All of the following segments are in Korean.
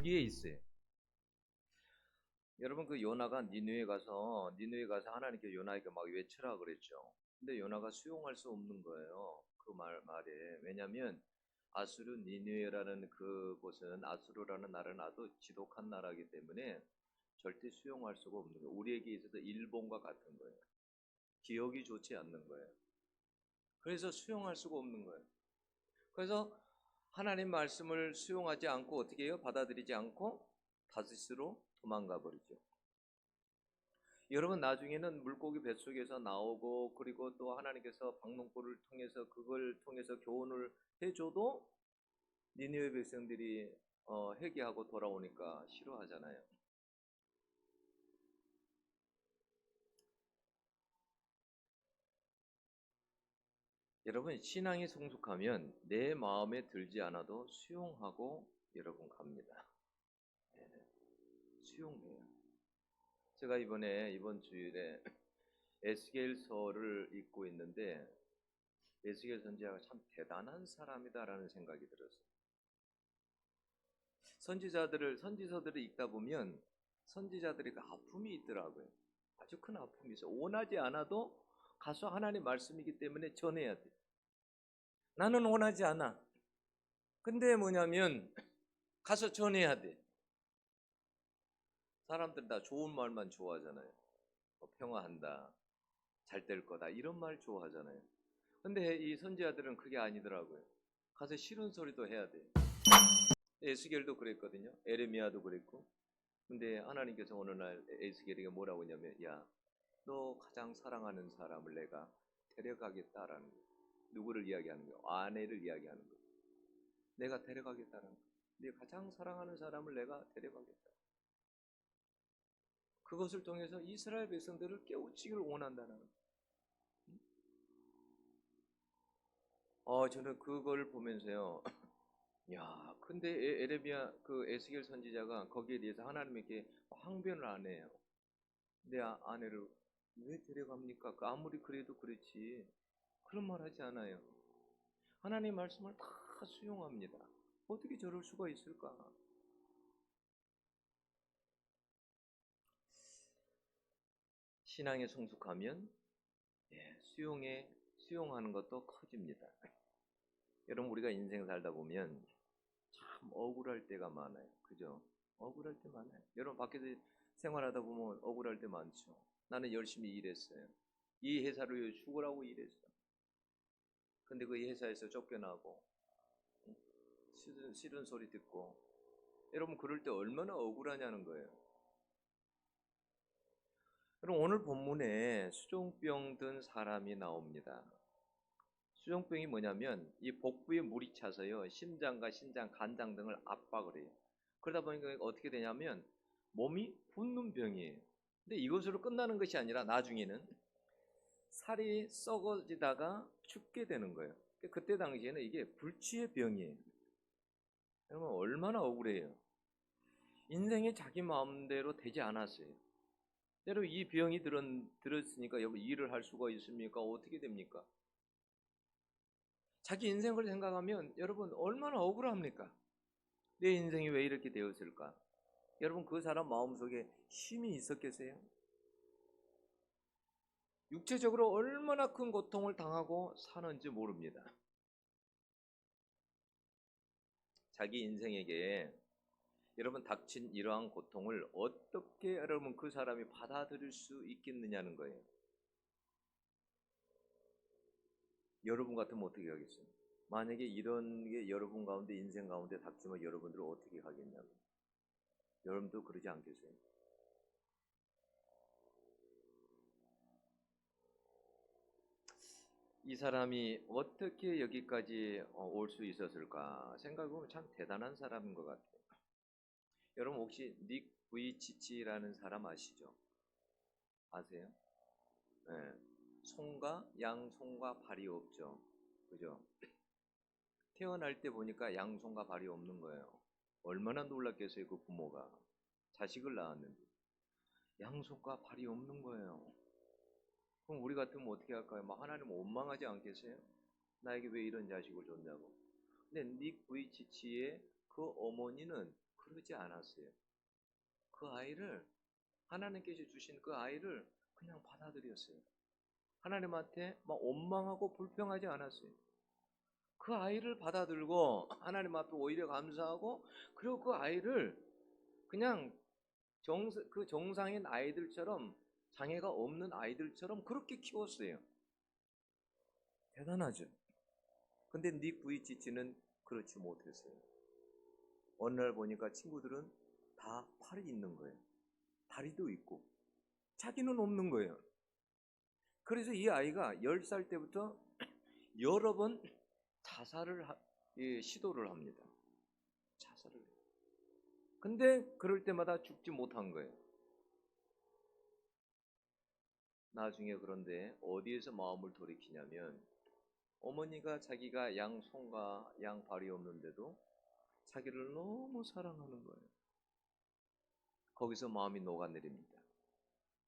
여기에 있어요. 여러분 그 요나가 니느웨 가서 하나님께 요나에게 막 외치라 그랬죠. 근데 요나가 수용할 수 없는 거예요. 그 말에. 왜냐면 아수르 니느웨라는 그곳은 아수르라는 나라는 아주 지독한 나라이기 때문에 절대 수용할 수가 없는 거예요. 우리에게 있어서 일본과 같은 거예요. 기억이 좋지 않는 거예요. 그래서 수용할 수가 없는 거예요. 그래서 하나님 말씀을 수용하지 않고 어떻게 해요? 받아들이지 않고 다스스로 도망가 버리죠. 여러분 나중에는 물고기 뱃속에서 나오고 그리고 또 하나님께서 박농불을 통해서 그걸 통해서 교훈을 해줘도 니느웨 백성들이 회개하고 돌아오니까 싫어하잖아요. 여러분 신앙이 성숙하면 내 마음에 들지 않아도 수용하고 여러분 갑니다. 네, 수용해요. 제가 이번 주일에 에스겔서를 읽고 있는데 에스겔 선지자가 참 대단한 사람이다라는 생각이 들었어요. 선지서들을 읽다 보면 선지자들이 그 아픔이 있더라고요. 아주 큰 아픔이 있어요. 원하지 않아도 가서 하나님 말씀이기 때문에 전해야 돼. 나는 원하지 않아. 근데 뭐냐면 가서 전해야 돼. 사람들 다 좋은 말만 좋아하잖아요. 평화한다, 잘 될 거다 이런 말 좋아하잖아요. 근데 이 선지자들은 그게 아니더라고요. 가서 싫은 소리도 해야 돼. 에스겔도 그랬거든요. 에레미야도 그랬고. 근데 하나님께서 어느 날 에스겔에게 뭐라고 하냐면 야, 너 가장 사랑하는 사람을 내가 데려가겠다라는 거예요. 누구를 이야기하는 거예요? 아내를 이야기하는 거예요. 내가 데려가겠다라는 거예요. 네 가장 사랑하는 사람을 내가 데려가겠다. 그것을 통해서 이스라엘 백성들을 깨우치기를 원한다는 거예요. 저는 그걸 보면서요. 야, 근데 에레미야 그 에스겔 선지자가 거기에 대해서 하나님에게 항변을 안 해요. 내 아내를 왜 데려갑니까? 그 아무리 그래도 그렇지. 그런 말 하지 않아요. 하나님 말씀을 다 수용합니다. 어떻게 저럴 수가 있을까? 신앙에 성숙하면 수용하는 것도 커집니다. 여러분 우리가 인생 살다 보면 참 억울할 때가 많아요. 그죠? 억울할 때 많아요. 여러분 밖에서 생활하다 보면 억울할 때 많죠. 나는 열심히 일했어요. 이 회사를 위해 죽으라고 일했어. 근데 그 회사에서 쫓겨나고 싫은 소리 듣고 여러분 그럴 때 얼마나 억울하냐는 거예요. 여러분 오늘 본문에 수종병 든 사람이 나옵니다. 수종병이 뭐냐면 이 복부에 물이 차서요 심장과 신장, 간장 등을 압박을 해요. 그러다 보니까 어떻게 되냐면 몸이 붓는 병이에요. 근데 이것으로 끝나는 것이 아니라 나중에는 살이 썩어지다가 죽게 되는 거예요. 그때 당시에는 이게 불치의 병이에요. 여러분 얼마나 억울해요. 인생이 자기 마음대로 되지 않았어요. 여러분 이 병이 들었으니까 여러분 일을 할 수가 있습니까? 어떻게 됩니까? 자기 인생을 생각하면 여러분 얼마나 억울합니까? 내 인생이 왜 이렇게 되었을까? 여러분 그 사람 마음속에 힘이 있었겠어요? 육체적으로 얼마나 큰 고통을 당하고 사는지 모릅니다. 자기 인생에게 여러분 닥친 이러한 고통을 어떻게 여러분 그 사람이 받아들일 수 있겠느냐는 거예요. 여러분 같으면 어떻게 하겠어요? 만약에 이런 게 여러분 가운데 인생 가운데 닥치면 여러분들은 어떻게 하겠냐고. 여러분도 그러지 않겠어요? 이 사람이 어떻게 여기까지 올 수 있었을까 생각해보면 참 대단한 사람인 것 같아요. 여러분 혹시 닉 부이치치라는 사람 아시죠? 아세요? 네. 손과 양손과 발이 없죠. 그죠? 태어날 때 보니까 양손과 발이 없는 거예요. 얼마나 놀랐겠어요, 그 부모가. 자식을 낳았는데. 양손과 발이 없는 거예요. 그럼 우리 같으면 어떻게 할까요? 막 하나님 원망하지 않겠어요? 나에게 왜 이런 자식을 줬냐고. 근데 닉 부이치치의 그 어머니는 그러지 않았어요. 그 아이를, 하나님께서 주신 그 아이를 그냥 받아들였어요. 하나님한테 막 원망하고 불평하지 않았어요. 그 아이를 받아들고 하나님 앞에 오히려 감사하고, 그리고 그 아이를 그냥 그 정상인 아이들처럼, 장애가 없는 아이들처럼 그렇게 키웠어요. 대단하죠. 근데 닉 부이치치는 그렇지 못했어요. 어느 날 보니까 친구들은 다 팔이 있는 거예요. 다리도 있고 자기는 없는 거예요. 그래서 이 아이가 10살 때부터 여러 번 자살을 시도를 합니다. 자살을. 근데 그럴 때마다 죽지 못한 거예요. 나중에 그런데 어디에서 마음을 돌이키냐면, 어머니가 자기가 양 손과 양 발이 없는데도 자기를 너무 사랑하는 거예요. 거기서 마음이 녹아내립니다.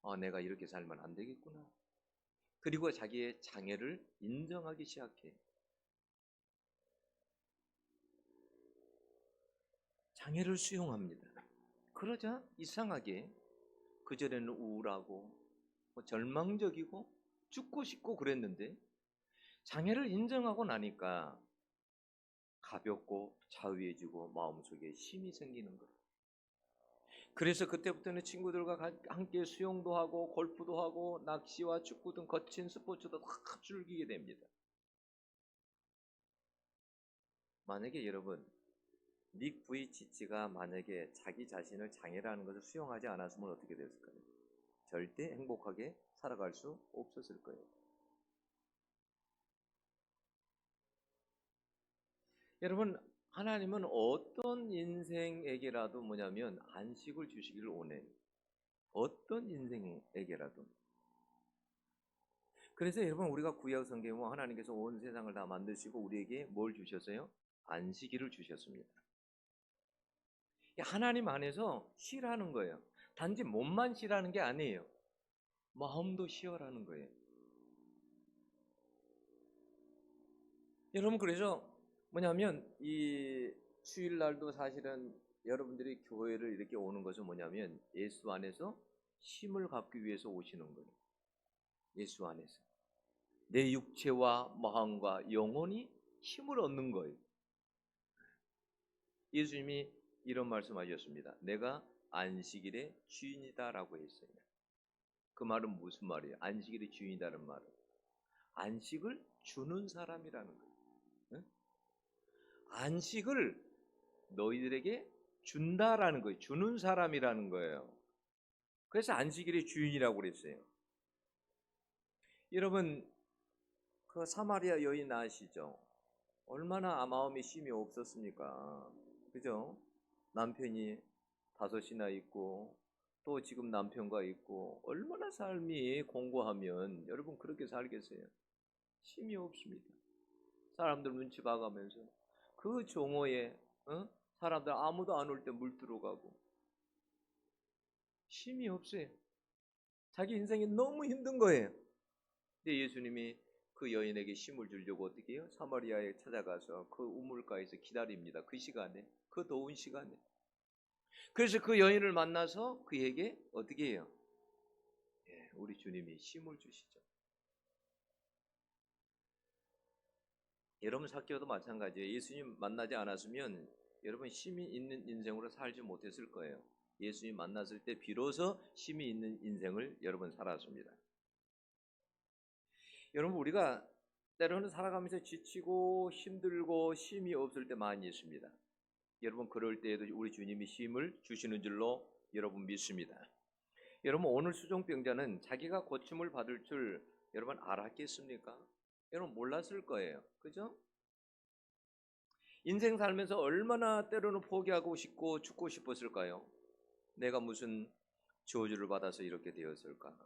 아, 내가 이렇게 살면 안 되겠구나. 그리고 자기의 장애를 인정하기 시작해. 장애를 수용합니다. 그러자 이상하게 그전에는 우울하고 절망적이고 죽고 싶고 그랬는데, 장애를 인정하고 나니까 가볍고 자유해지고 마음속에 힘이 생기는 거예요. 그래서 그때부터는 친구들과 함께 수영도 하고 골프도 하고 낚시와 축구 등 거친 스포츠도 다 즐기게 됩니다. 만약에 여러분, 닉 부이치치가 만약에 자기 자신을 장애라는 것을 수용하지 않았으면 어떻게 됐을까요? 절대 행복하게 살아갈 수 없었을 거예요. 여러분, 하나님은 어떤 인생에게라도 뭐냐면 안식을 주시기를 원해요. 어떤 인생에게라도. 그래서 여러분, 우리가 구약 성경에 보면 하나님께서 온 세상을 다 만드시고 우리에게 뭘 주셨어요? 안식일을 주셨습니다. 하나님 안에서 쉬라는 거예요. 단지 몸만 쉬라는 게 아니에요. 마음도 쉬어라는 거예요. 여러분, 그래서 뭐냐면 이 주일날도 사실은 여러분들이 교회를 이렇게 오는 것은 뭐냐면 예수 안에서 쉼을 갖기 위해서 오시는 거예요. 예수 안에서 내 육체와 마음과 영혼이 힘을 얻는 거예요. 예수님이 이런 말씀하셨습니다. 내가 안식일의 주인이다라고 했어요. 그 말은 무슨 말이에요? 안식일의 주인이라는 말은 안식을 주는 사람이라는 거예요. 응? 안식을 너희들에게 준다라는 거예요. 주는 사람이라는 거예요. 그래서 안식일의 주인이라고 그랬어요. 여러분, 그 사마리아 여인 아시죠? 얼마나 마음에 쉼이 없었습니까? 그죠? 남편이 5이나 있고 또 지금 남편과 있고 얼마나 삶이 공고하면 여러분 그렇게 살겠어요? 쉼이 없습니다. 사람들 눈치 봐가면서 그 종호에 사람들 아무도 안 올 때 물 들어가고 쉼이 없어요. 자기 인생이 너무 힘든 거예요. 근데 예수님이 그 여인에게 쉼을 주려고 어떻게 해요? 사마리아에 찾아가서 그 우물가에서 기다립니다. 그 시간에, 그 더운 시간에. 그래서 그 여인을 만나서 그에게 어떻게 해요? 예, 우리 주님이 쉼을 주시죠. 여러분 사케오도 마찬가지예요. 예수님 만나지 않았으면 여러분 쉼이 있는 인생으로 살지 못했을 거예요. 예수님 만났을 때 비로소 쉼이 있는 인생을 여러분 살았습니다. 여러분, 우리가 때로는 살아가면서 지치고 힘들고 쉼이 없을 때 많이 있습니다. 여러분, 그럴 때에도 우리 주님이 쉼을 주시는 줄로 여러분 믿습니다. 여러분, 오늘 수종병자는 자기가 고침을 받을 줄 여러분 알았겠습니까? 여러분 몰랐을 거예요. 그죠? 인생 살면서 얼마나 때로는 포기하고 싶고 죽고 싶었을까요? 내가 무슨 저주를 받아서 이렇게 되었을까?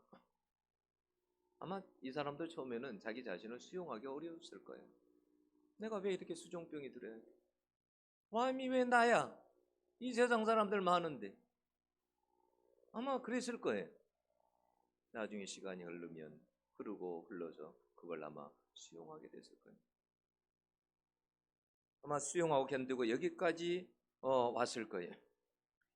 아마 이 사람들 처음에는 자기 자신을 수용하기 어려웠을 거예요. 내가 왜 이렇게 수종병이 들어야 돼? 와임이 왜 나야? 이 세상 사람들 많은데. 아마 그랬을 거예요. 나중에 시간이 흐르고 흘러서 그걸 아마 수용하게 됐을 거예요. 아마 수용하고 견디고 여기까지 왔을 거예요.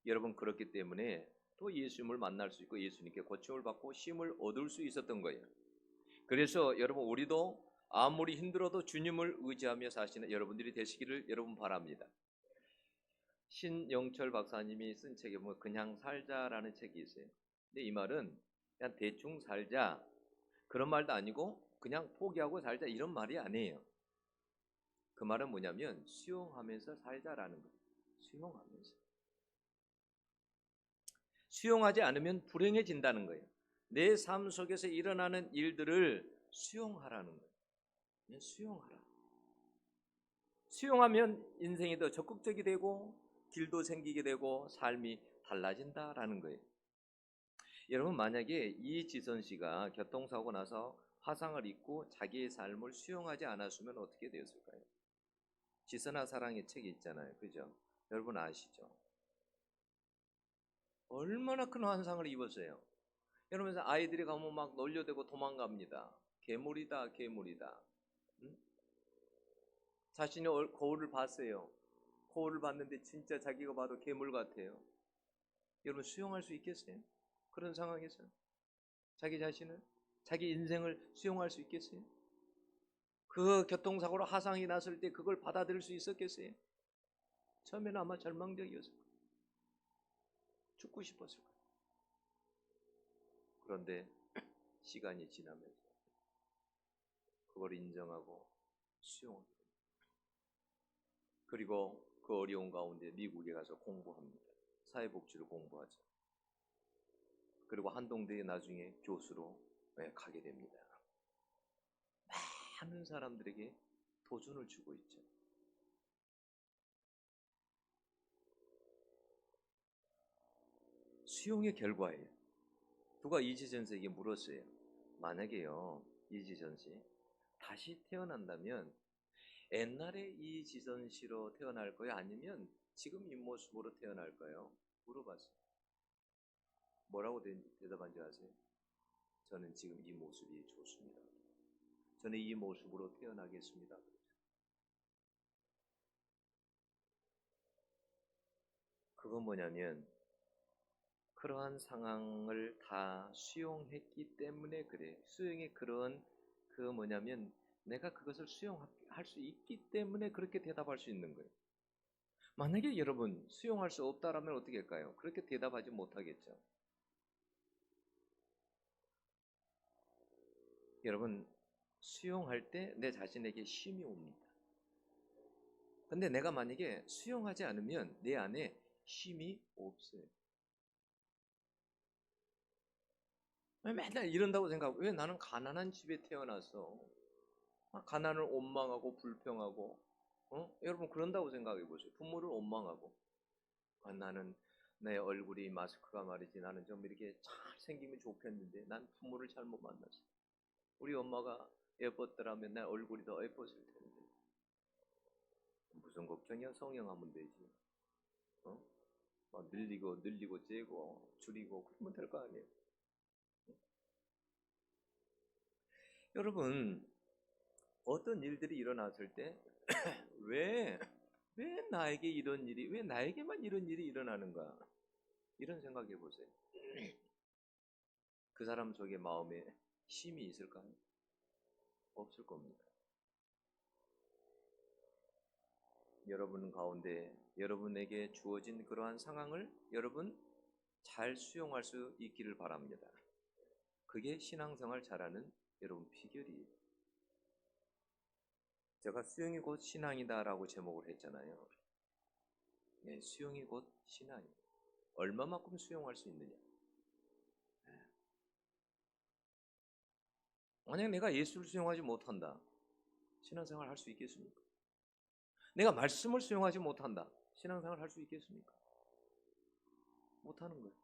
여러분 그렇기 때문에 또 예수님을 만날 수 있고 예수님께 고침을 받고 힘을 얻을 수 있었던 거예요. 그래서 여러분 우리도 아무리 힘들어도 주님을 의지하며 사시는 여러분들이 되시기를 여러분 바랍니다. 신영철 박사님이 쓴 책에 보면 그냥 살자라는 책이 있어요. 근데 이 말은 그냥 대충 살자 그런 말도 아니고 그냥 포기하고 살자 이런 말이 아니에요. 그 말은 뭐냐면 수용하면서 살자라는 거예요. 수용하면서. 수용하지 않으면 불행해진다는 거예요. 내 삶 속에서 일어나는 일들을 수용하라는 거예요. 그냥 수용하라. 수용하면 인생이 더 적극적이 되고 길도 생기게 되고 삶이 달라진다라는 거예요. 여러분 만약에 이지선 씨가 교통사고 나서 화상을 입고 자기의 삶을 수용하지 않았으면 어떻게 되었을까요? 지선아 사랑의 책이 있잖아요. 그죠? 여러분 아시죠? 얼마나 큰 환상을 입었어요. 여러분 아이들이 가면 막 놀려대고 도망갑니다. 괴물이다 괴물이다. 응? 자신이 거울을 봤어요. 거울을 봤는데 진짜 자기가 봐도 괴물 같아요. 여러분 수용할 수 있겠어요? 그런 상황에서 자기 자신을 자기 인생을 수용할 수 있겠어요? 그 교통사고로 화상이 났을 때 그걸 받아들일 수 있었겠어요? 처음에는 아마 절망적이었을 거예요. 죽고 싶었을 거예요. 그런데 시간이 지나면서 그걸 인정하고 수용합니다. 그리고 그 어려운 가운데 미국에 가서 공부합니다. 사회복지를 공부하죠. 그리고 한동대에 나중에 교수로 가게 됩니다. 많은 사람들에게 도전을 주고 있죠. 수용의 결과예요. 누가 이지선 씨에게 물었어요. 만약에요, 이지선 씨 다시 태어난다면 옛날에 이지선 씨로 태어날 거예요? 아니면 지금 이 모습으로 태어날 거예요? 물어봤어요. 뭐라고 대답한지 아세요? 저는 지금 이 모습이 좋습니다. 저는 이 모습으로 태어나겠습니다. 그건 뭐냐면 그러한 상황을 다 수용했기 때문에 그래. 수용의 그런 그 뭐냐면 내가 그것을 수용할 수 있기 때문에 그렇게 대답할 수 있는 거예요. 만약에 여러분 수용할 수 없다라면 어떻게 할까요? 그렇게 대답하지 못하겠죠. 여러분 수용할 때 내 자신에게 쉼이 옵니다. 근데 내가 만약에 수용하지 않으면 내 안에 쉼이 없어요. 맨날 이런다고 생각하고 왜 나는 가난한 집에 태어나서 가난을 원망하고 불평하고 여러분 그런다고 생각해 보세요. 부모를 원망하고 나는 내 얼굴이 마스크가 말이지 나는 좀 이렇게 잘 생기면 좋겠는데 난 부모를 잘못 만났어. 우리 엄마가 예뻤더라면 내 얼굴이 더 예뻤을 텐데 무슨 걱정이야. 성형하면 되지. 어? 막 늘리고 째고 줄이고 그러면 될 거 아니에요. 여러분 어떤 일들이 일어났을 때 왜, 왜 나에게 이런 일이, 왜 나에게만 이런 일이 일어나는가? 이런 생각해 보세요. 그 사람 속에 마음에 힘이 있을까요? 없을 겁니다. 여러분 가운데 여러분에게 주어진 그러한 상황을 여러분 잘 수용할 수 있기를 바랍니다. 그게 신앙생활 잘하는 여러분 비결이에요. 제가 수용이 곧 신앙이다라고 제목을 했잖아요. 네, 수용이 곧 신앙이에요. 얼마만큼 수용할 수 있느냐. 만약 내가 예수를 수용하지 못한다. 신앙생활 할 수 있겠습니까? 내가 말씀을 수용하지 못한다. 신앙생활 할 수 있겠습니까? 못하는 거예요.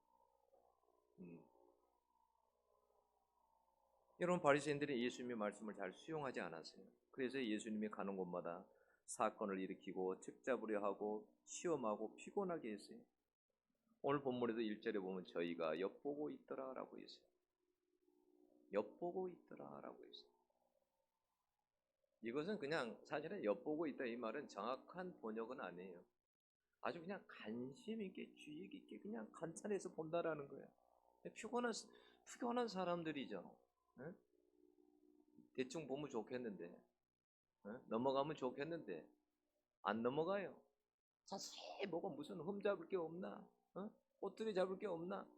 여러분 바리새인들이 예수님의 말씀을 잘 수용하지 않았어요. 그래서 예수님이 가는 곳마다 사건을 일으키고 책잡으려 하고 시험하고 피곤하게 했어요. 오늘 본문에도 1절에 보면 저희가 엿보고 있더라라고 했어요. 엿보고 있더라라고 했어요. 이것은 그냥 사실은 엿보고 있다 이 말은 정확한 번역은 아니에요. 아주 그냥 관심 있게 주의 깊게 그냥 관찰해서 본다라는 거예요. 피곤한 사람들이죠. 예? 대충 보면 좋겠는데, 넘어가면 좋겠는데 안 넘어가요. 자세히 보고 무슨 흠 잡을 게 없나, 꼬투리 잡을 게 없나,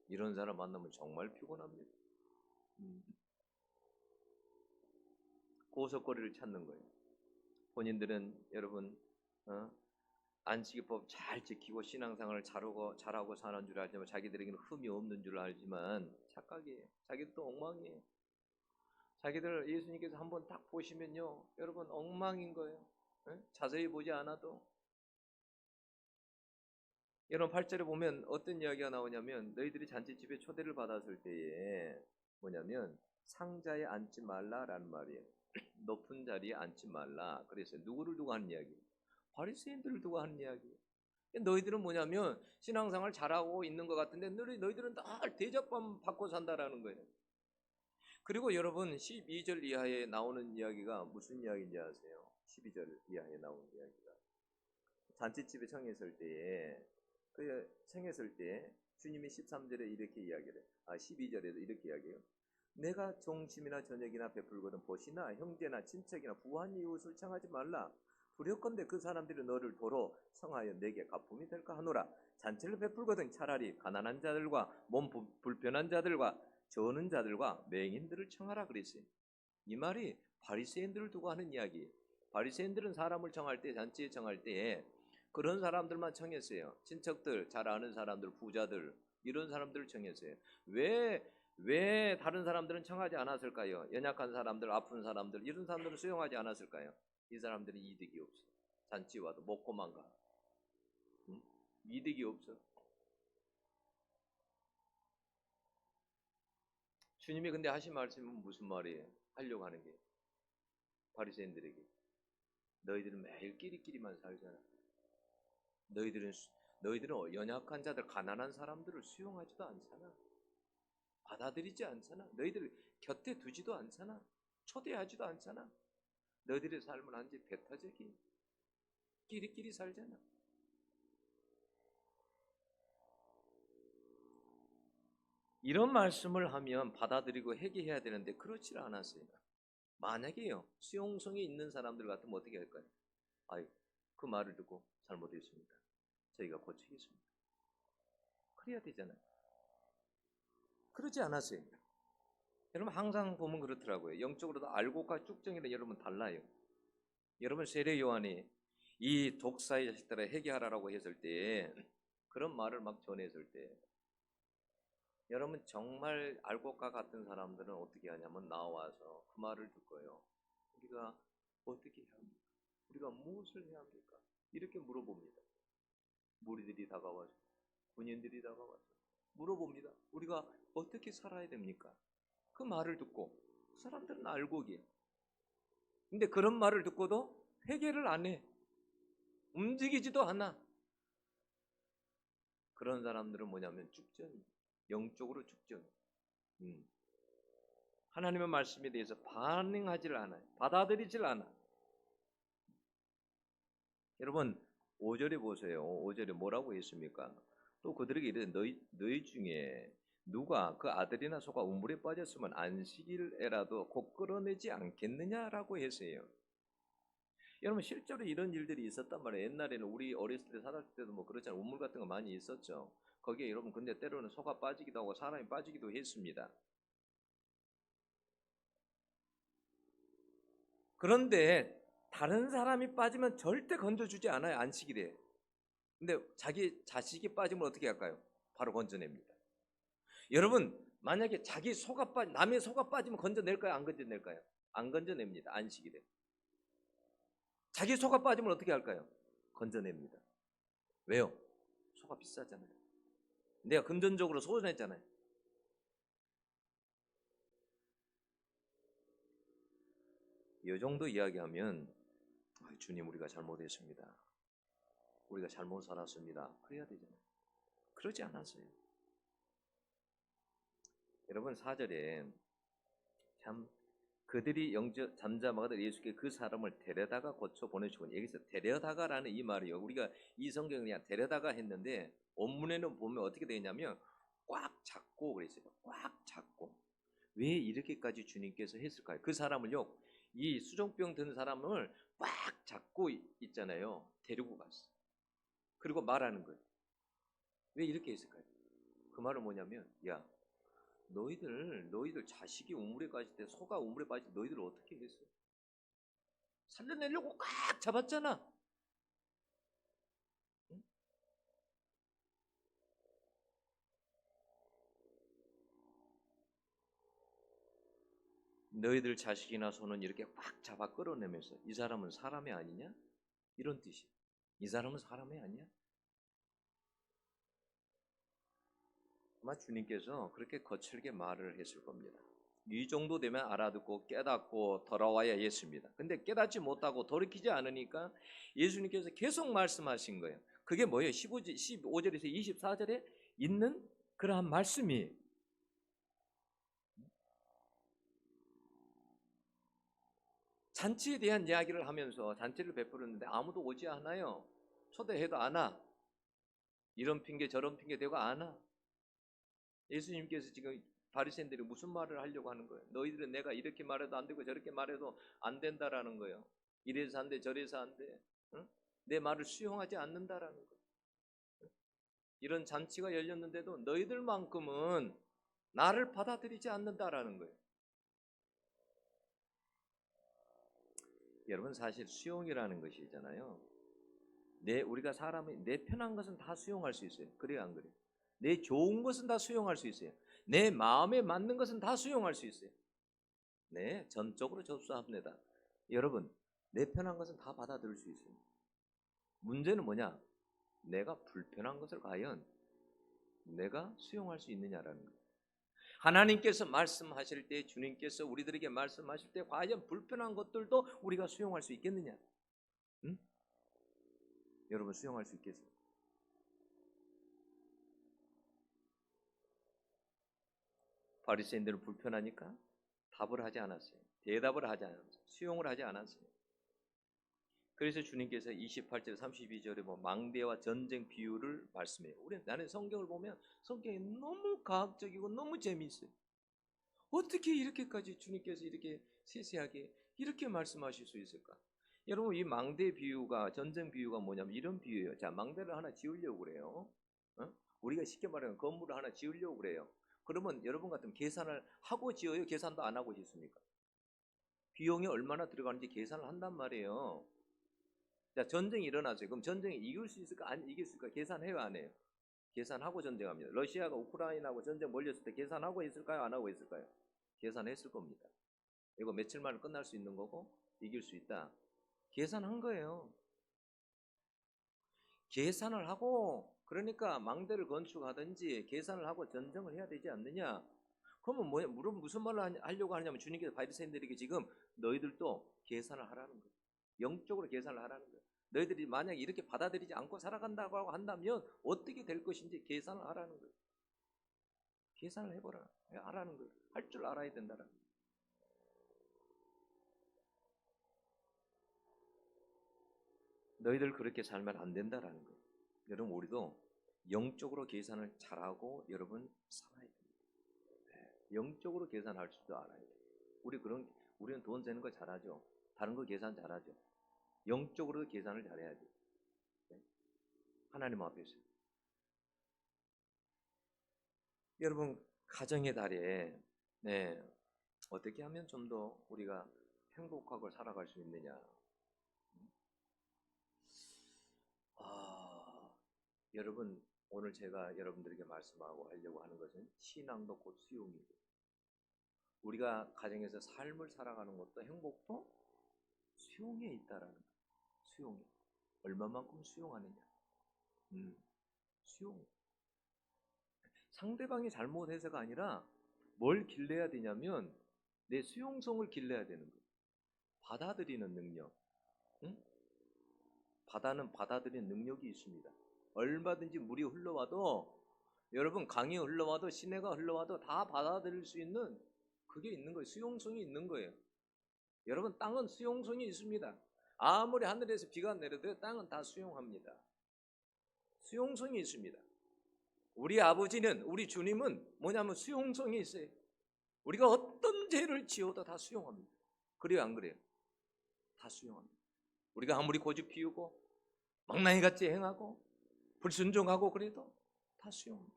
이런 사람 만나면 정말 피곤합니다. 고속거리를 찾는 거예요. 본인들은 여러분 안식일법 잘 지키고 신앙생활을 잘하고 사는 줄 알지만 자기들에게는 흠이 없는 줄 알지만 착각이에요. 자기도 엉망이에요. 자기들 예수님께서 한번 딱 보시면요, 여러분 엉망인 거예요. 자세히 보지 않아도. 여러분 8절에 보면 어떤 이야기가 나오냐면 너희들이 잔치집에 초대를 받았을 때에 뭐냐면 상자에 앉지 말라라는 말이에요. 높은 자리에 앉지 말라. 그래서 누구를 두고 하는 이야기? 바리새인들을 두고 하는 이야기. 너희들은 뭐냐면 신앙생활 잘하고 있는 것 같은데 너희들은 늘 대접만 받고 산다라는 거예요. 그리고 여러분 12절 이하에 나오는 이야기가 무슨 이야기인지 아세요? 12절 이하에 나오는 이야기가 잔치집에 청했을 때에 청했을 때 주님이 13절에 이렇게 이야기를 12절에도 이렇게 이야기해요. 내가 점심이나 저녁이나 베풀거든 보시나 형제나 친척이나 부한 이웃을 청하지 말라. 두렵건대 그 사람들이 너를 도로 청하여 내게 가품이 될까 하노라. 잔치를 베풀거든 차라리 가난한 자들과 몸 불편한 자들과 저는 자들과 맹인들을 청하라 그랬어요. 이 말이 바리새인들을 두고 하는 이야기. 바리새인들은 사람을 청할 때, 잔치에 청할 때 그런 사람들만 청했어요. 친척들, 잘 아는 사람들, 부자들, 이런 사람들을 청했어요. 왜 다른 사람들은 청하지 않았을까요? 연약한 사람들, 아픈 사람들, 이런 사람들은 수용하지 않았을까요? 이 사람들은 이득이 없어. 잔치 와도 먹고만 가. 이득이 없어. 주님이 근데 하신 말씀은 무슨 말이에요? 하려고 하는 게 바리새인들에게 너희들은 매일 끼리끼리만 살잖아. 너희들은 연약한 자들, 가난한 사람들을 수용하지도 않잖아. 받아들이지 않잖아. 너희들 곁에 두지도 않잖아. 초대하지도 않잖아. 너희들의 삶은 완전히 배타적인 끼리끼리 살잖아. 이런 말씀을 하면 받아들이고 회개해야 되는데 그렇지 않았어요. 만약에요, 수용성이 있는 사람들 같으면 어떻게 할까요? 그 말을 듣고 잘못했습니다. 저희가 고치겠습니다. 그래야 되잖아요. 그러지 않았어요. 여러분 항상 보면 그렇더라고요. 영적으로도 알고과 쭉정이는 여러분 달라요. 여러분 세례 요한이 이 독사의 자식들아 회개하라라고 했을 때 그런 말을 막 전했을 때 여러분 정말 알고과 같은 사람들은 어떻게 하냐면 나와서 그 말을 듣고요. 우리가 어떻게 해야 합니까? 우리가 무엇을 해야 합니까? 이렇게 물어봅니다. 무리들이 다가와서 군인들이 다가와서 물어봅니다. 우리가 어떻게 살아야 됩니까? 그 말을 듣고 그 사람들은 알고기에. 근데 그런 말을 듣고도 회개를 안 해. 움직이지도 않아. 그런 사람들은 뭐냐면 죽전이 영적으로 죽전. 하나님의 말씀에 대해서 반응하지를 않아요. 받아들이질 않아. 여러분 5절에 보세요. 5절에 뭐라고 했습니까? 또 그들에게 이르되 너희 중에 누가 그 아들이나 소가 우물에 빠졌으면 안식일에라도 곧 끌어내지 않겠느냐라고 했어요. 여러분 실제로 이런 일들이 있었단 말이에요. 옛날에는 우리 어렸을 때 살았을 때도 뭐 그렇잖아요. 우물 같은 거 많이 있었죠. 거기에 여러분 근데 때로는 소가 빠지기도 하고 사람이 빠지기도 했습니다. 그런데 다른 사람이 빠지면 절대 건져주지 않아요. 안식일에. 근데 자기 자식이 빠지면 어떻게 할까요? 바로 건져냅니다. 여러분 만약에 남의 소가 빠지면 건져낼까요? 안 건져낼까요? 안 건져냅니다. 안식일에. 자기 소가 빠지면 어떻게 할까요? 건져냅니다. 왜요? 소가 비싸잖아요. 내가 금전적으로 소원했잖아요. 이 정도 이야기하면 주님 우리가 잘못했습니다. 우리가 잘못 살았습니다. 그래야 되잖아요. 그러지 않았어요. 여러분 4절에 참 그들이 영적 잠잠하거든 예수께 그 사람을 데려다가 고쳐 보내주고 여기서 데려다가라는 이 말이요. 우리가 이 성경을 그냥 데려다가 했는데 원문에는 보면 어떻게 되냐면 꽉 잡고 그랬어요. 꽉 잡고. 왜 이렇게까지 주님께서 했을까요? 그 사람을요. 이 수종병 든 사람을 꽉 잡고 있잖아요. 데리고 갔어. 그리고 말하는 거예요. 왜 이렇게 했을까요? 그 말은 뭐냐면 야 너희들 자식이 우물에 빠질 때 소가 우물에 빠질 때 너희들 어떻게 했어? 살려내려고 꽉 잡았잖아. 응? 너희들 자식이나 소는 이렇게 꽉 잡아 끌어내면서 이 사람은 사람이 아니냐? 이런 뜻이. 이 사람은 사람이 아니야? 아마 주님께서 그렇게 거칠게 말을 했을 겁니다. 이 정도 되면 알아듣고 깨닫고 돌아와야 예수입니다. 근데 깨닫지 못하고 돌이키지 않으니까 예수님께서 계속 말씀하신 거예요. 그게 뭐예요? 15절에서 24절에 있는 그러한 말씀이 잔치에 대한 이야기를 하면서 잔치를 베풀었는데 아무도 오지 않아요. 초대해도 안 와. 이런 핑계 저런 핑계 대고 안 와. 예수님께서 지금 바리새인들이 무슨 말을 하려고 하는 거예요? 너희들은 내가 이렇게 말해도 안 되고 저렇게 말해도 안 된다라는 거예요. 이래서 안 돼, 저래서 안 돼. 응? 내 말을 수용하지 않는다라는 거예요. 이런 잔치가 열렸는데도 너희들만큼은 나를 받아들이지 않는다라는 거예요. 여러분 사실 수용이라는 것이 있잖아요. 우리가 사람이 내 편한 것은 다 수용할 수 있어요. 그래요, 안 그래요? 내 좋은 것은 다 수용할 수 있어요. 내 마음에 맞는 것은 다 수용할 수 있어요. 네, 전적으로 접수합니다. 여러분, 내 편한 것은 다 받아들일 수 있어요. 문제는 뭐냐? 내가 불편한 것을 과연 내가 수용할 수 있느냐라는 거예요. 하나님께서 말씀하실 때, 주님께서 우리들에게 말씀하실 때 과연 불편한 것들도 우리가 수용할 수 있겠느냐? 응? 여러분 수용할 수 있겠어요? 바리새인들은 불편하니까 답을 하지 않았어요. 대답을 하지 않았어요. 수용을 하지 않았어요. 그래서 주님께서 28절, 32절에 뭐 망대와 전쟁 비유를 말씀해요. 나는 성경을 보면 성경이 너무 과학적이고 너무 재미있어요. 어떻게 이렇게까지 주님께서 이렇게 세세하게 이렇게 말씀하실 수 있을까? 여러분 이 망대 비유가 전쟁 비유가 뭐냐면 이런 비유예요. 자, 망대를 하나 지으려고 그래요. 어? 우리가 쉽게 말하면 건물을 하나 지으려고 그래요. 그러면 여러분 같으면 계산을 하고 지어요? 계산도 안 하고 짓습니까? 비용이 얼마나 들어가는지 계산을 한단 말이에요. 자, 전쟁이 일어났어요. 그럼 전쟁에 이길 수 있을까? 안 이길 수 있을까? 계산해요, 안 해요? 계산하고 전쟁합니다. 러시아가 우크라이나하고 전쟁 몰렸을 때 계산하고 있을까요? 안 하고 있을까요? 계산했을 겁니다. 이거 며칠 만에 끝날 수 있는 거고 이길 수 있다. 계산한 거예요. 계산을 하고 그러니까 망대를 건축하든지 계산을 하고 전쟁을 해야 되지 않느냐? 그러면 뭐야? 무슨 말을 하려고 하냐면 주님께서 바리새인들에게 지금 너희들도 계산을 하라는 거예요. 영적으로 계산을 하라는 거예요. 너희들이 만약에 이렇게 받아들이지 않고 살아간다고 한다면 어떻게 될 것인지 계산을 하라는 거예요. 계산을 해보라. 하라는 거예요. 할 줄 알아야 된다는 거예요. 너희들 그렇게 살면 안 된다라는 거예요. 여러분 우리도 영적으로 계산을 잘하고 여러분 살아야 됩니다. 네. 영적으로 계산할 줄도 알아야 돼요. 우리는 돈 세는 거 잘하죠. 다른 거 계산 잘하죠. 영적으로 계산을 잘해야 돼요. 네. 하나님 앞에서. 여러분 가정의 달에 네, 어떻게 하면 좀 더 우리가 행복하고 살아갈 수 있느냐? 아, 여러분 오늘 제가 여러분들에게 말씀하고 하려고 하는 것은 신앙도 곧 수용이고 우리가 가정에서 삶을 살아가는 것도 행복도 수용에 있다라는 거예요. 수용에 얼마만큼 수용하느냐? 수용. 상대방이 잘못해서가 아니라 뭘 길러야 되냐면 내 수용성을 길러야 되는 거예요. 받아들이는 능력. 응? 바다는 받아들이는 능력이 있습니다. 얼마든지 물이 흘러와도 여러분 강이 흘러와도 시내가 흘러와도 다 받아들일 수 있는 그게 있는 거예요. 수용성이 있는 거예요. 여러분, 땅은 수용성이 있습니다. 아무리 하늘에서 비가 내려도 땅은 다 수용합니다. 수용성이 있습니다. 우리 아버지는, 우리 주님은 뭐냐면 수용성이 있어요. 우리가 어떤 죄를 지어도 다 수용합니다. 그래요, 안 그래요? 다 수용합니다. 우리가 아무리 고집 피우고 망나니같이 행하고 불순종하고 그래도 다 수용합니다.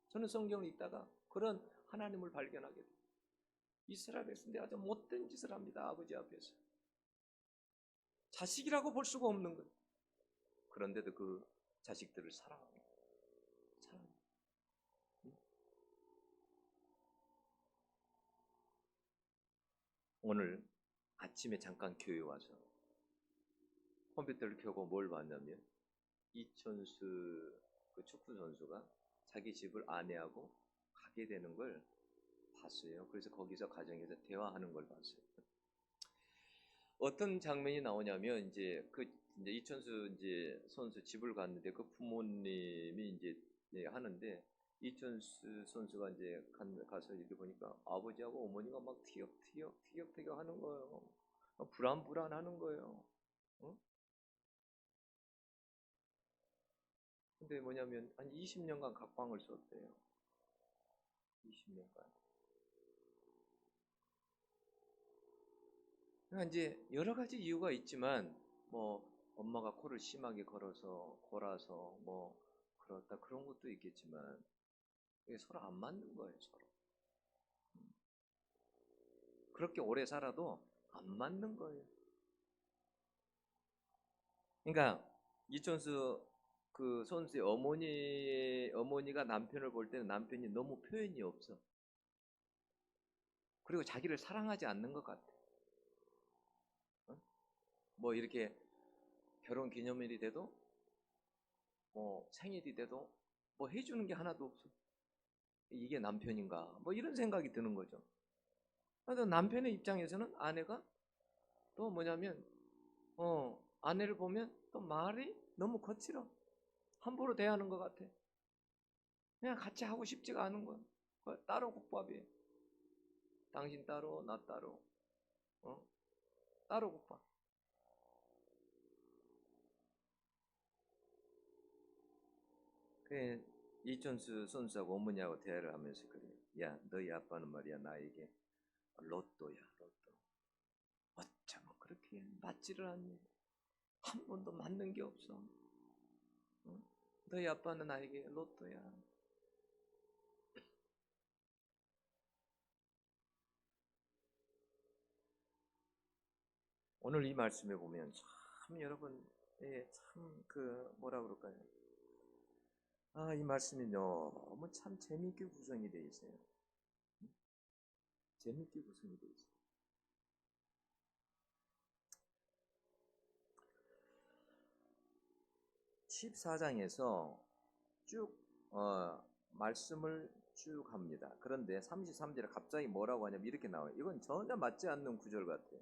저는 성경을 읽다가 그런 하나님을 발견하게 돼요. 이스라엘 백성들이 아주 못된 짓을 합니다. 아버지 앞에서. 자식이라고 볼 수가 없는 거예요. 그런데도 그 자식들을 사랑합니다. 사랑합니다. 오늘 아침에 잠깐 교회 와서 컴퓨터를 켜고 뭘 봤냐면 이천수 그 축구 선수가 자기 집을 아내하고 가게 되는 걸 봤어요. 그래서 거기서 가정에서 대화하는 걸 봤어요. 어떤 장면이 나오냐면 이제 이천수 선수 집을 갔는데 그 부모님이 이제 하는데 이천수 선수가 이제 가서 이렇게 보니까 아버지하고 어머니가 막 티격태격 하는 거예요. 불안하는 거예요. 어? 근데 뭐냐면 한 20년간 각방을 썼대요. 20년간. 그러니까 이제 여러 가지 이유가 있지만 뭐 엄마가 코를 심하게 골아서 뭐 그렇다 그런 것도 있겠지만 이게 서로 안 맞는 거예요, 서로. 그렇게 오래 살아도 안 맞는 거예요. 그러니까 이천수 그 선수의 어머니가 남편을 볼 때는 남편이 너무 표현이 없어. 그리고 자기를 사랑하지 않는 것 같아. 어? 뭐 이렇게 결혼 기념일이 돼도 뭐 생일이 돼도 뭐 해주는 게 하나도 없어. 이게 남편인가? 뭐 이런 생각이 드는 거죠. 그래서 남편의 입장에서는 아내가 또 뭐냐면 아내를 보면 또 말이 너무 거칠어. 함부로 대하는 것 같아. 그냥 같이 하고 싶지가 않은 거야. 따로 국밥이에요. 당신 따로, 나 따로. 따로 국밥. 그 이천수 선수하고 어머니하고 대화를 하면서 그래. 야, 너희 아빠는 말이야 나에게 로또야, 로또. 어쩌면 그렇게 맞지를 않니? 한 번도 맞는 게 없어. 너희 아빠는 나에게 로또야. 오늘 이 말씀에 보면 참 여러분, 참 뭐라 그럴까요? 이 말씀이 너무 참 재미있게 구성이 되어 있어요. 재미있게 구성이 되어 있어요. 14장에서 쭉 말씀을 쭉 합니다. 그런데 33절에 갑자기 뭐라고 하냐면 이렇게 나와요. 이건 전혀 맞지 않는 구절 같아요.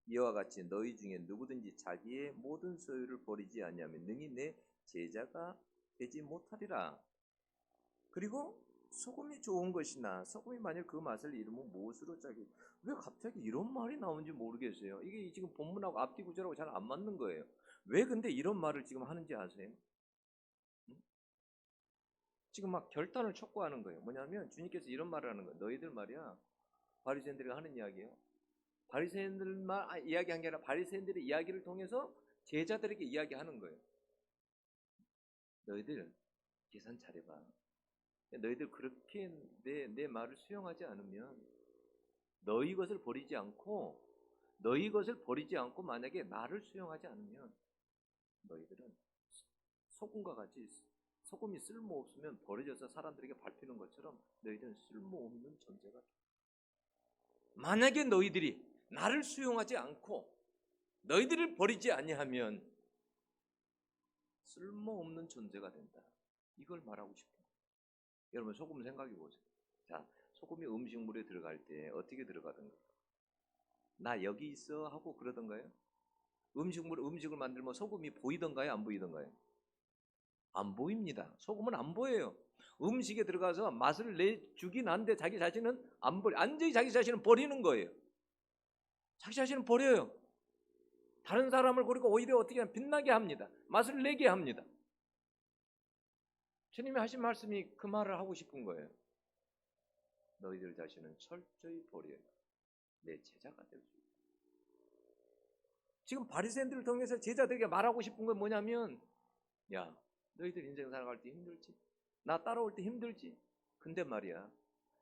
이와 같이 너희 중에 누구든지 자기의 모든 소유를 버리지 않냐면 능히 내 제자가 되지 못하리라. 그리고 소금이 좋은 것이나 소금이 만약 그 맛을 잃으면 무엇으로 짜기? 왜 갑자기 이런 말이 나오는지 모르겠어요. 이게 지금 본문하고 앞뒤 구절하고 잘 안 맞는 거예요. 왜 근데 이런 말을 지금 하는지 아세요? 지금 막 결단을 촉구하는 거예요. 뭐냐면 주님께서 이런 말을 하는 거예요. 너희들 말이야, 바리새인들이 하는 이야기예요. 바리새인들만 이야기한 게 아니라 바리새인들의 이야기를 통해서 제자들에게 이야기하는 거예요. 너희들 계산 잘해봐. 너희들 그렇게 내 말을 수용하지 않으면 너희 것을 버리지 않고 만약에 나를 수용하지 않으면 너희들은 소금과 같이 소금이 쓸모없으면 버려져서 사람들에게 밟히는 것처럼 너희들은 쓸모없는 존재가 돼. 만약에 너희들이 나를 수용하지 않고 너희들을 버리지 아니하면 쓸모없는 존재가 된다. 이걸 말하고 싶어요. 여러분 소금 생각해 보세요. 자, 소금이 음식물에 들어갈 때 어떻게 들어가던가? 나 여기 있어 하고 그러던가요? 음식을 만들면 소금이 보이던가요? 안 보이던가요? 안 보입니다. 소금은 안 보여요. 음식에 들어가서 맛을 내주긴 한데 자기 자신은 안 버려. 완전히 자기 자신은 버리는 거예요. 자기 자신을 버려요. 다른 사람을 버리고 오히려 어떻게 하면 빛나게 합니다. 맛을 내게 합니다. 주님이 하신 말씀이 그 말을 하고 싶은 거예요. 너희들 자신은 철저히 버려야 내 제자가 될 수 있다. 지금 바리새인들을 통해서 제자들에게 말하고 싶은 건 뭐냐면, 야, 너희들 인생 살아갈 때 힘들지? 나 따라올 때 힘들지? 근데 말이야,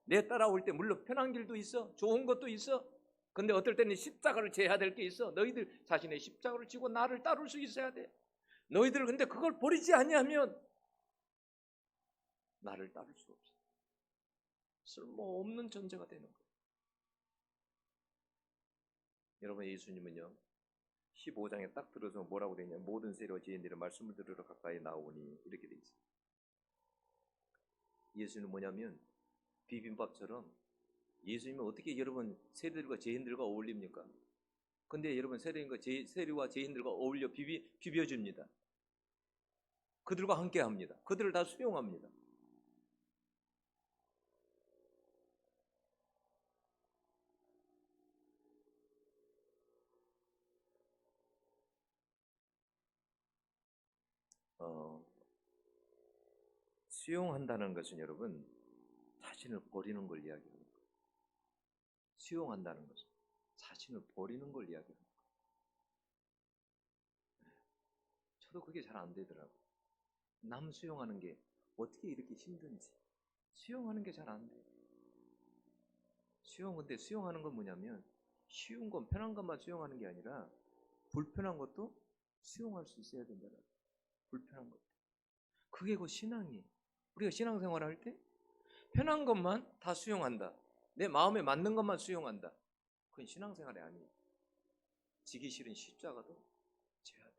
내 따라올 때 물론 편한 길도 있어, 좋은 것도 있어. 근데 어떨 때는 십자가를 져야 될 게 있어. 너희들 자신의 십자가를 지고 나를 따를 수 있어야 돼. 너희들 근데 그걸 버리지 아니하면 나를 따를 수 없어. 쓸모없는 존재가 되는 거예요. 여러분, 예수님은요 15장에 딱 들어서 뭐라고 되냐, 모든 세리와 죄인들의 말씀을 들으러 가까이 나오니, 이렇게 돼 있어요. 예수는 뭐냐면 비빔밥처럼, 예수님은 어떻게 여러분 세리들과 죄인들과 어울립니까? 근데 여러분 세리와 죄인들과 어울려 비벼줍니다. 그들과 함께 합니다. 그들을 다 수용합니다. 수용한다는 것은 여러분 자신을 버리는 걸 이야기합니다. 수용한다는 것은 자신을 버리는 걸 이야기합니다. 저도 그게 잘 안 되더라고요. 남 수용하는 게 어떻게 이렇게 힘든지. 수용하는 게 잘 안 돼요. 근데 수용하는 건 뭐냐면, 쉬운 건 편한 것만 수용하는 게 아니라 불편한 것도 수용할 수 있어야 된다는 거예요. 불편한 것도. 그게 그 신앙이에요. 우리가 신앙생활을 할 때 편한 것만 다 수용한다, 내 마음에 맞는 것만 수용한다, 그건 신앙생활이 아니에요. 지기 싫은 십자가도 져야 돼.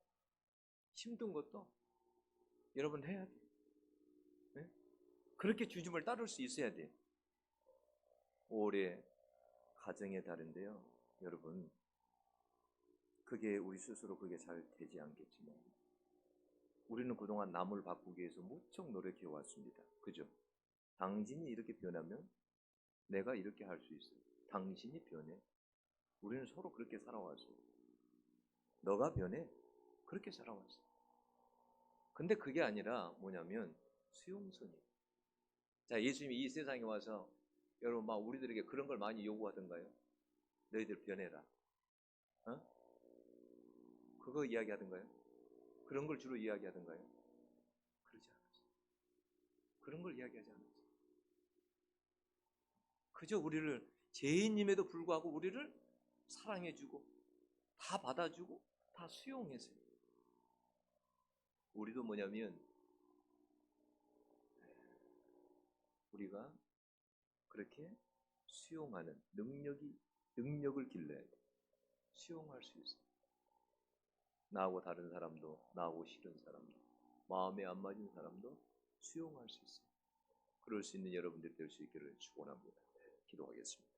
힘든 것도 여러분 해야 돼. 네? 그렇게 주님을 따를 수 있어야 돼. 올해 가정의 달인데요, 여러분, 그게 우리 스스로 그게 잘 되지 않겠지만 우리는 그동안 남을 바꾸기 위해서 무척 노력해 왔습니다. 그죠? 당신이 이렇게 변하면 내가 이렇게 할 수 있어요. 당신이 변해. 우리는 서로 그렇게 살아왔어요. 너가 변해. 그렇게 살아왔어요. 근데 그게 아니라 뭐냐면 수용성이에요. 자, 예수님이 이 세상에 와서 여러분 막 우리들에게 그런 걸 많이 요구하던가요? 너희들 변해라. 어? 그거 이야기하던가요? 그런 걸 주로 이야기하던가요? 그러지 않았어요. 그런 걸 이야기하지 않았어요. 그저 우리를, 죄인임에도 불구하고 우리를 사랑해주고 다 받아주고 다 수용했어요. 우리도 뭐냐면 우리가 그렇게 수용하는 능력을 길러야 돼. 수용할 수 있어요. 나하고 다른 사람도, 나하고 싫은 사람도, 마음에 안 맞은 사람도 수용할 수 있어요. 그럴 수 있는 여러분들 될 수 있기를 축원합니다. 기도하겠습니다.